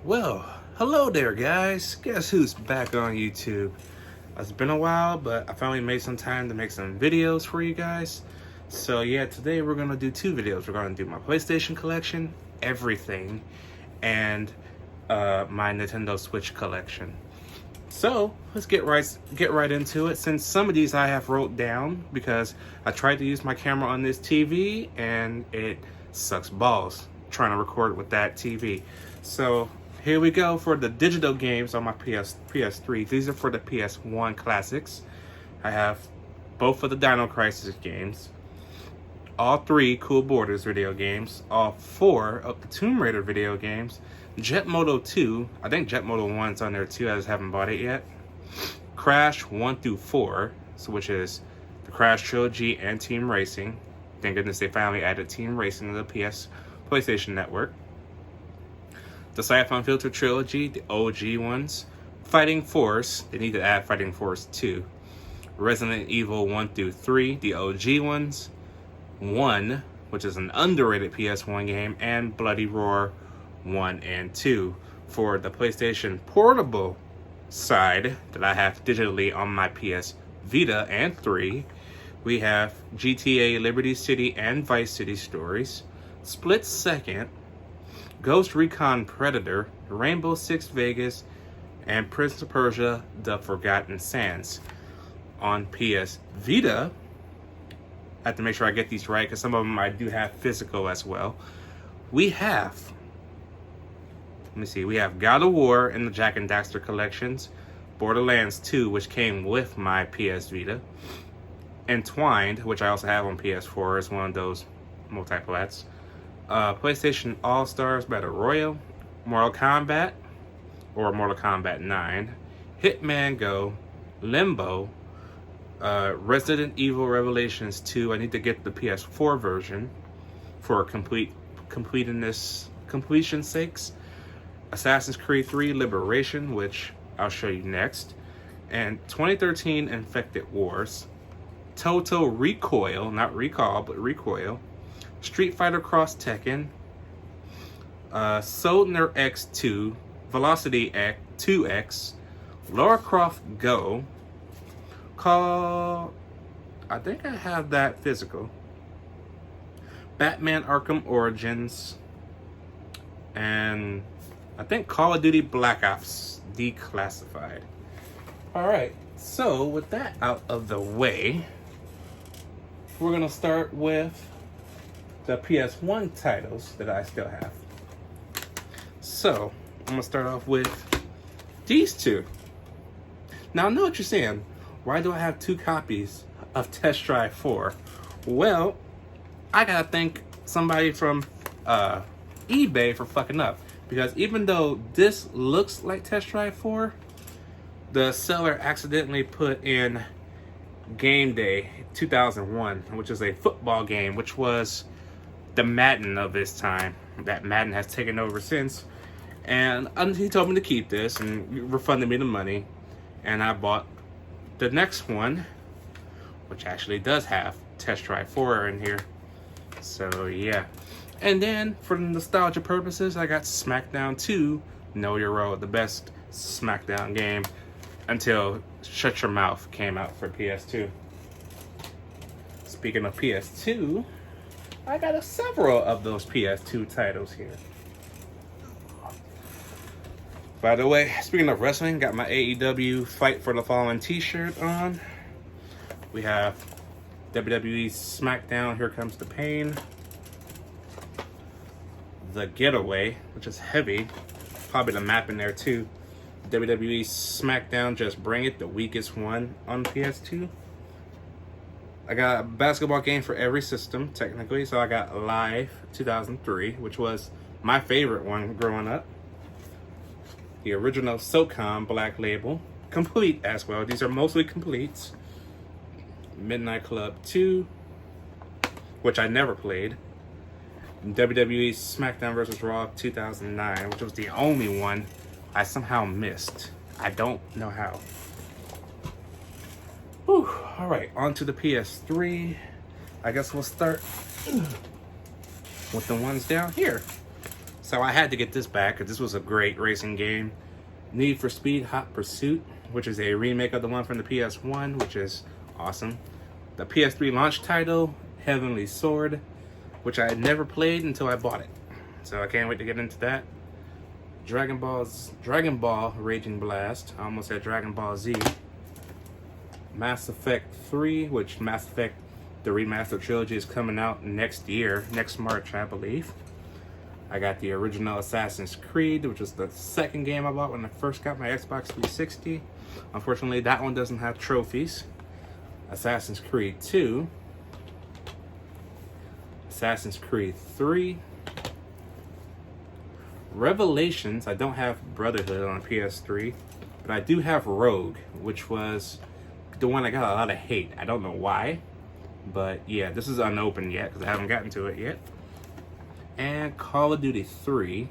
Well, hello there guys. Guess who's back on YouTube? It's been a while, but I finally made some time to make some videos for you guys. So yeah, today we're gonna do two videos. We're gonna do my PlayStation collection, everything, and my Nintendo Switch collection. So let's get right into it. Since some of these I have wrote down because I tried to use my camera on this TV and it sucks balls trying to record with that TV. So here we go for the digital games on my PS3. These are for the PS1 classics. I have both of the Dino Crisis games, all three Cool Borders video games, all four of the Tomb Raider video games, Jet Moto 2, I think Jet Moto 1's on there too, I just haven't bought it yet, Crash 1 through 4, so which is the Crash Trilogy and Team Racing. Thank goodness they finally added Team Racing to the PlayStation Network. The Sci-Fi Filter Trilogy, the OG ones, Fighting Force, they need to add Fighting Force 2, Resident Evil 1 through 3, the OG ones, 1, which is an underrated PS1 game, and Bloody Roar 1 and 2. For the PlayStation Portable side that I have digitally on my PS Vita and 3, we have GTA Liberty City and Vice City Stories, Split Second, Ghost Recon Predator, Rainbow Six Vegas, and Prince of Persia: The Forgotten Sands. On PS Vita, I have to make sure I get these right because some of them I do have physical as well. We have, we have God of War in the Jack and Daxter collections, Borderlands 2, which came with my PS Vita, Entwined, which I also have on PS4 as one of those multi-plats, PlayStation All-Stars Battle Royale, Mortal Kombat, or Mortal Kombat 9, Hitman Go, Limbo, Resident Evil Revelations 2. I need to get the PS4 version for completion's sakes. Assassin's Creed 3 Liberation, which I'll show you next, and 2013 Infected Wars, Total Recoil, not Recall, but Recoil, Street Fighter Cross Tekken, Soldner X2, Velocity X 2X, Lara Croft Go, I think I have that physical, Batman Arkham Origins, and I think Call of Duty Black Ops Declassified. Alright, so with that out of the way, we're gonna start with the PS1 titles that I still have. So, I'm gonna start off with these two. Now I know what you're saying. Why do I have two copies of Test Drive 4? Well, I gotta thank somebody from eBay for fucking up. Because even though this looks like Test Drive 4, the seller accidentally put in Game Day 2001, which is a football game, which was the Madden of its time. That Madden has taken over since. And he told me to keep this and refunded me the money. And I bought the next one, which actually does have Test Drive 4 in here. So yeah. And then for nostalgia purposes, I got SmackDown 2, Know Your Role, the best SmackDown game until Shut Your Mouth came out for PS2. Speaking of PS2, I got several of those PS2 titles here. By the way, speaking of wrestling, got my AEW Fight for the Fallen t-shirt on. We have WWE SmackDown, Here Comes the Pain. The Getaway, which is heavy. Probably the map in there too. WWE SmackDown Just Bring It, the weakest one on PS2. I got a basketball game for every system, technically. So I got Live 2003, which was my favorite one growing up. The original SOCOM Black Label, complete as well. These are mostly completes. Midnight Club 2, which I never played. WWE SmackDown vs. Raw 2009, which was the only one I somehow missed. I don't know how. Whew. All right, on to the PS3. I guess we'll start with the ones down here. So I had to get this back because this was a great racing game. Need for Speed Hot Pursuit, which is a remake of the one from the PS1, which is awesome. The PS3 launch title, Heavenly Sword, which I had never played until I bought it. So I can't wait to get into that. Dragon Ball Raging Blast. I almost said Dragon Ball Z. Mass Effect 3, which Mass Effect, the remastered trilogy, is coming out next year, next March, I believe. I got the original Assassin's Creed, which was the second game I bought when I first got my Xbox 360. Unfortunately, that one doesn't have trophies. Assassin's Creed 2. Assassin's Creed 3. Revelations. I don't have Brotherhood on PS3, but I do have Rogue, which was the one I got a lot of hate. I don't know why, but yeah, this is unopened yet because I haven't gotten to it yet. And Call of Duty 3,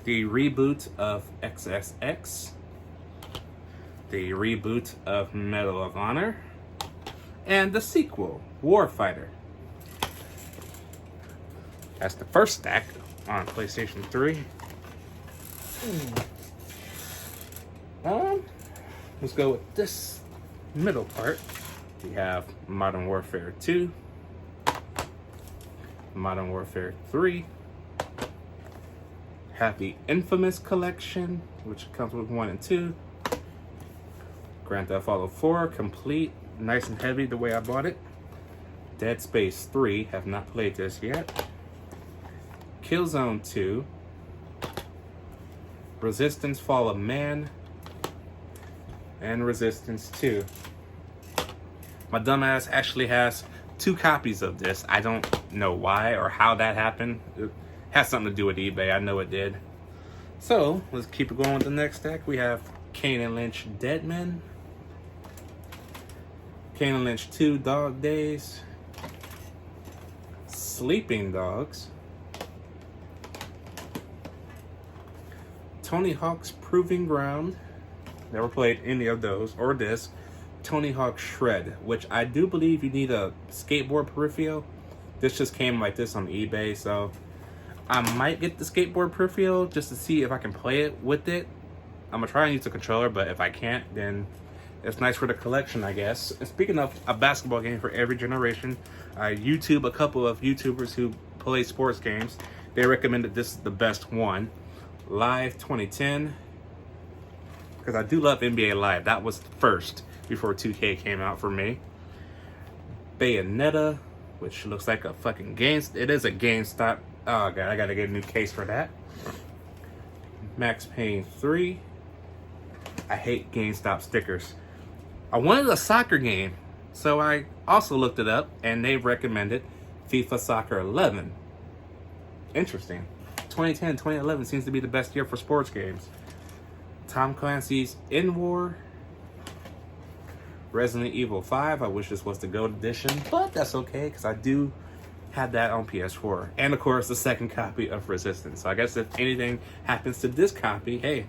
the reboot of XSX, the reboot of Medal of Honor, and the sequel, Warfighter. That's the first stack on PlayStation 3. Let's go with this middle part. We have Modern Warfare 2, Modern Warfare 3, have the Infamous Collection, which comes with 1 and 2, Grand Theft Auto 4, complete, nice and heavy the way I bought it, Dead Space 3, have not played this yet, Killzone 2, Resistance Fall of Man, and Resistance 2. My dumbass actually has 2 copies of this. I don't know why or how that happened. It has something to do with eBay. I know it did. So, let's keep it going with the next stack. We have Kane and Lynch Dead Men, Kane and Lynch 2 Dog Days, Sleeping Dogs, Tony Hawk's Proving Ground. Never played any of those, or this. Tony Hawk Shred, which I do believe you need a skateboard peripheral. This just came like this on eBay, so I might get the skateboard peripheral just to see if I can play it with it. I'm gonna try and use the controller, but if I can't, then it's nice for the collection, I guess. And speaking of a basketball game for every generation, I YouTube a couple of YouTubers who play sports games. They recommended this is the best one. Live 2010, because I do love NBA Live. That was the first before 2K came out for me. Bayonetta, which looks like a fucking game. It is a GameStop. Oh god, I gotta get a new case for that. Max Payne 3. I hate GameStop stickers. I wanted a soccer game, so I also looked it up, and they recommended FIFA Soccer 11. Interesting. 2010, 2011 seems to be the best year for sports games. Tom Clancy's In War. Resident Evil 5. I wish this was the GOAT edition, but that's okay because I do have that on PS4. And of course, the second copy of Resistance. So I guess if anything happens to this copy, hey,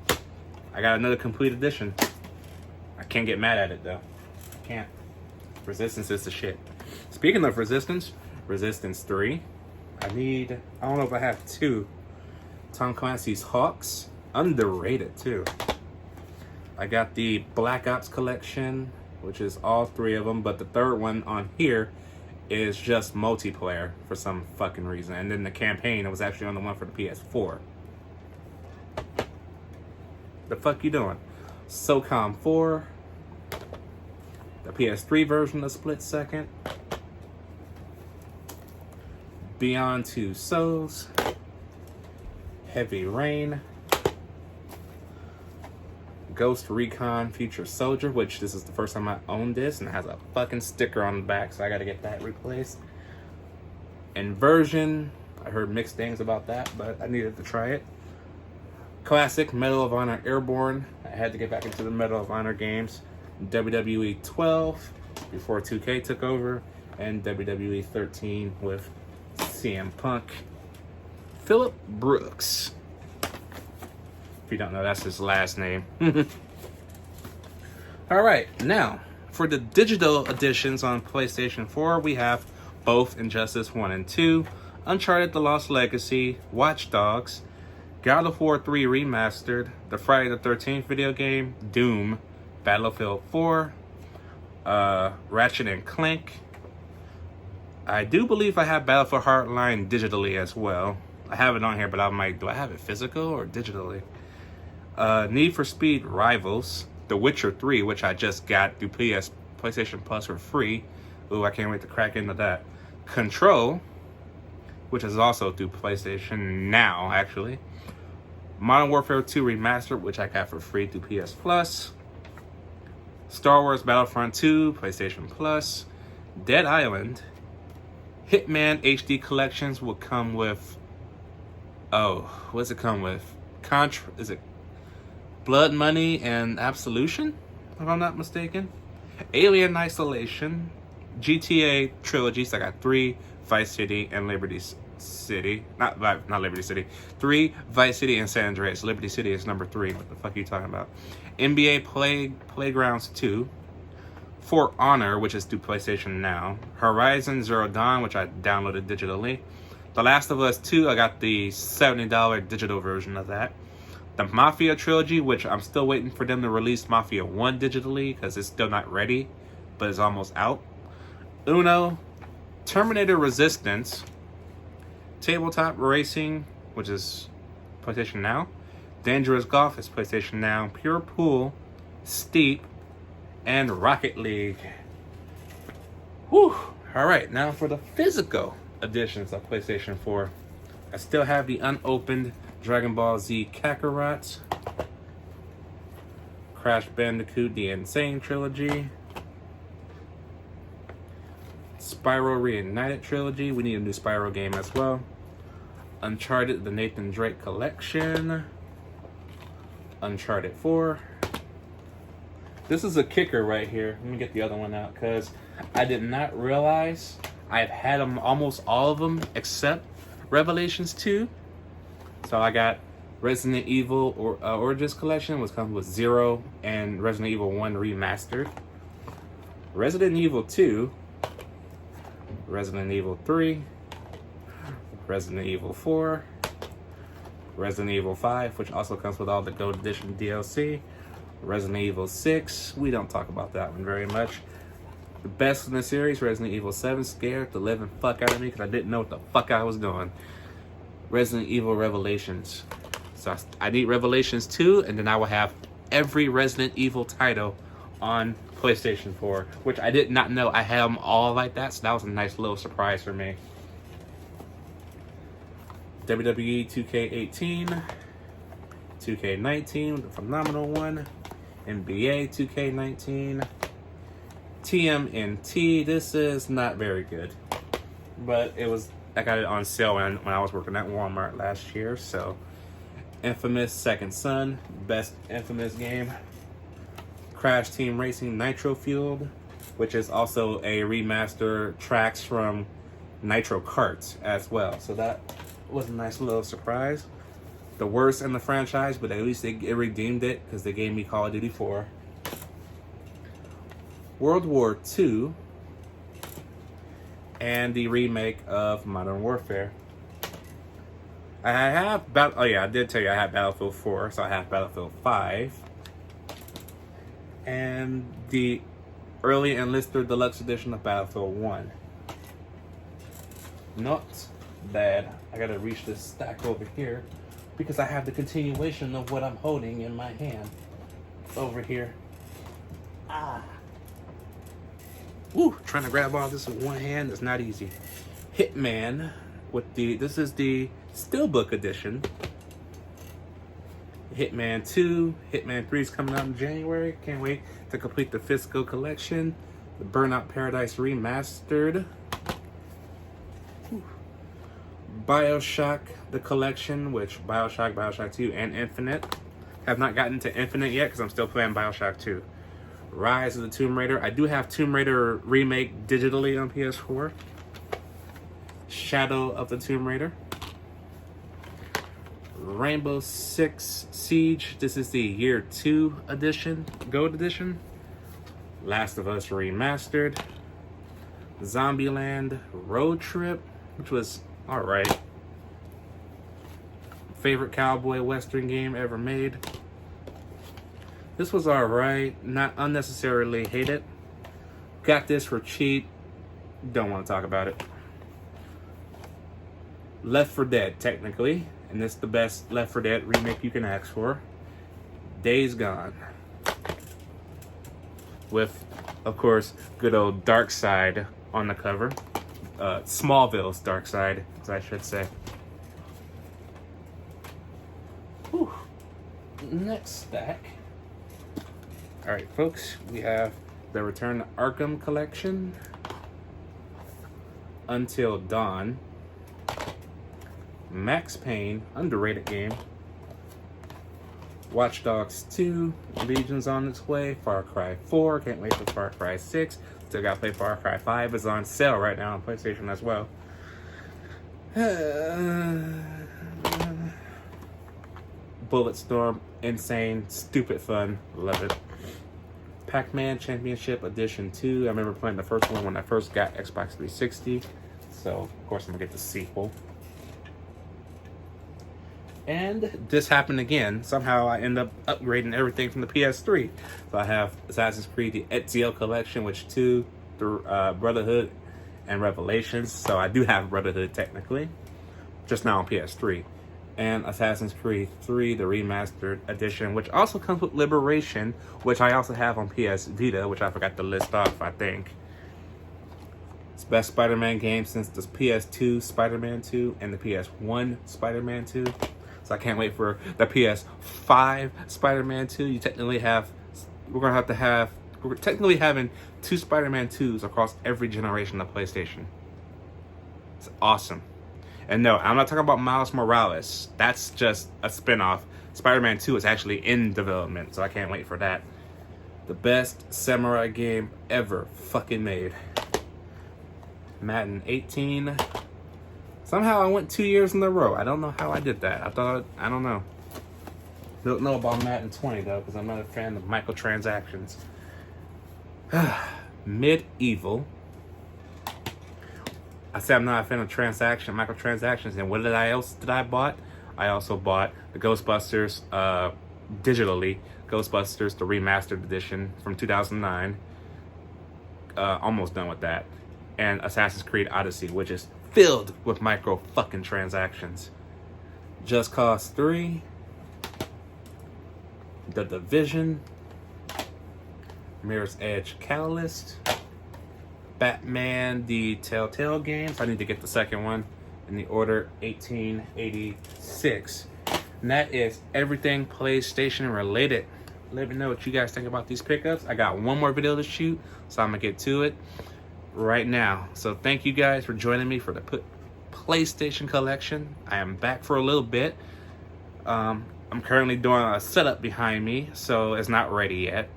I got another complete edition. I can't get mad at it though. I can't. Resistance is the shit. Speaking of Resistance, Resistance 3. I don't know if I have 2. Tom Clancy's Hawks. Underrated too. I got the Black Ops collection, which is all 3 of them, but the third one on here is just multiplayer for some fucking reason. And then the campaign, it was actually on the one for the PS4. The fuck you doing? SOCOM 4. The PS3 version of Split Second. Beyond Two Souls. Heavy Rain. Ghost Recon Future Soldier, which this is the first time I owned this, and it has a fucking sticker on the back, so I gotta get that replaced. Inversion, I heard mixed things about that, but I needed to try it. Classic Medal of Honor Airborne, I had to get back into the Medal of Honor games. WWE 12, before 2K took over, and WWE 13 with CM Punk. Phillip Brooks. If you don't know, that's his last name. Alright, now, for the digital editions on PlayStation 4, we have both Injustice 1 and 2. Uncharted: The Lost Legacy, Watch Dogs, God of War 3 Remastered, the Friday the 13th video game, Doom, Battlefield 4, Ratchet and Clank. I do believe I have Battlefield Hardline digitally as well. I have it on here, but I might, do I have it physical or digitally? Need for Speed Rivals, The Witcher 3, which I just got through PlayStation Plus for free. Ooh, I can't wait to crack into that. Control, which is also through PlayStation Now, actually. Modern Warfare 2 Remastered, which I got for free through PS Plus. Star Wars Battlefront 2, PlayStation Plus. Dead Island. Hitman HD Collections will come with... Oh, what does it come with? Is it Blood Money and Absolution, if I'm not mistaken? Alien Isolation. GTA Trilogy, so I got 3, Vice City and Liberty City. Not Liberty City. 3, Vice City and San Andreas. Liberty City is number 3. What the fuck are you talking about? NBA Playgrounds 2. For Honor, which is through PlayStation Now. Horizon Zero Dawn, which I downloaded digitally. The Last of Us 2, I got the $70 digital version of that. The Mafia Trilogy, which I'm still waiting for them to release Mafia 1 digitally because it's still not ready, but it's almost out. Uno, Terminator Resistance, Tabletop Racing, which is PlayStation Now. Dangerous Golf is PlayStation Now. Pure Pool, Steep, and Rocket League. Whew. Alright, now for the physical editions of PlayStation 4. I still have the unopened Dragon Ball Z Kakarot, Crash Bandicoot The Insane Trilogy, Spyro Reignited Trilogy. We need a new Spyro game as well. Uncharted The Nathan Drake Collection, Uncharted 4. This is a kicker right here. Let me get the other one out because I did not realize I've had them, almost all of them except Revelations 2. So I got Resident Evil Origins Collection, which comes with 0 and Resident Evil 1 Remastered. Resident Evil 2, Resident Evil 3, Resident Evil 4, Resident Evil 5, which also comes with all the Gold Edition DLC. Resident Evil 6, we don't talk about that one very much. The best in the series, Resident Evil 7, scared the living fuck out of me because I didn't know what the fuck I was doing. Resident Evil Revelations. So I need Revelations 2, and then I will have every Resident Evil title on PlayStation 4, which I did not know I had them all like that, so that was a nice little surprise for me. WWE 2K18, 2K19, the phenomenal one, NBA 2K19, TMNT. This is not very good, but I got it on sale when I was working at Walmart last year. So, Infamous Second Son, best Infamous game. Crash Team Racing Nitro Fueled, which is also a remaster tracks from Nitro Karts as well. So that was a nice little surprise. The worst in the franchise, but at least it redeemed it because they gave me Call of Duty 4. World War II, and the remake of Modern Warfare. I did tell you I have Battlefield 4, so I have Battlefield 5. And the Early Enlister Deluxe Edition of Battlefield 1. Not bad. I gotta reach this stack over here because I have the continuation of what I'm holding in my hand over here. Ooh, trying to grab all this with one hand is not easy. Hitman this is the Steelbook edition. Hitman 2, Hitman 3 is coming out in January. Can't wait to complete the physical collection. The Burnout Paradise Remastered. BioShock, the collection, which BioShock 2, and Infinite. Have not gotten to Infinite yet because I'm still playing BioShock 2. Rise of the Tomb Raider. I do have Tomb Raider Remake digitally on PS4. Shadow of the Tomb Raider. Rainbow Six Siege. This is the Year 2 edition, Gold edition. Last of Us Remastered. Zombieland Road Trip, which was All right. Favorite cowboy western game ever made. This was all right. Not unnecessarily hate it. Got this for cheap. Don't want to talk about it. Left 4 Dead, technically. And this is the best Left 4 Dead remake you can ask for. Days Gone. With, of course, good old Dark Side on the cover. Smallville's Dark Side, as I should say. Whew. Next stack. Alright, folks, we have the Return to Arkham collection. Until Dawn. Max Payne, underrated game. Watch Dogs 2, Legion's on its way. Far Cry 4, can't wait for Far Cry 6. Still gotta play Far Cry 5, is on sale right now on PlayStation as well. Bulletstorm, insane, stupid fun, love it. Pac-Man Championship Edition 2, I remember playing the first one when I first got Xbox 360. So, of course, I'm gonna get the sequel. And this happened again. Somehow I end up upgrading everything from the PS3. So I have Assassin's Creed, the Ezio collection, which 2, Brotherhood, and Revelations. So I do have Brotherhood technically, just now on PS3. And Assassin's Creed 3, the remastered edition, which also comes with Liberation, which I also have on PS Vita, which I forgot to list off, I think. It's the best Spider-Man game since the PS2 Spider-Man 2 and the PS1 Spider-Man 2. So I can't wait for the PS5 Spider-Man 2. We're technically having 2 Spider-Man 2s across every generation of PlayStation. It's awesome. And no, I'm not talking about Miles Morales. That's just a spin-off. Spider-Man 2 is actually in development, so I can't wait for that. The best samurai game ever fucking made. Madden 18. Somehow I went 2 years in a row. I don't know how I did that. I don't know. Don't know about Madden 20 though, because I'm not a fan of microtransactions. Medieval. I said I'm not a fan of microtransactions, and what else did I bought? I also bought the Ghostbusters digitally. Ghostbusters, the remastered edition from 2009. Almost done with that. And Assassin's Creed Odyssey, which is filled with micro fucking transactions. Just Cause 3, The Division, Mirror's Edge Catalyst, Batman, the Telltale games. I need to get the second one in the order 1886. And that is everything PlayStation related. Let me know what you guys think about these pickups. I got one more video to shoot, so I'm gonna get to it right now. So thank you guys for joining me for the PlayStation collection. I am back for a little bit. I'm currently doing a setup behind me, so it's not ready yet.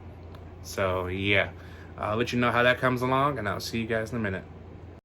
So yeah, I'll let you know how that comes along, and I'll see you guys in a minute.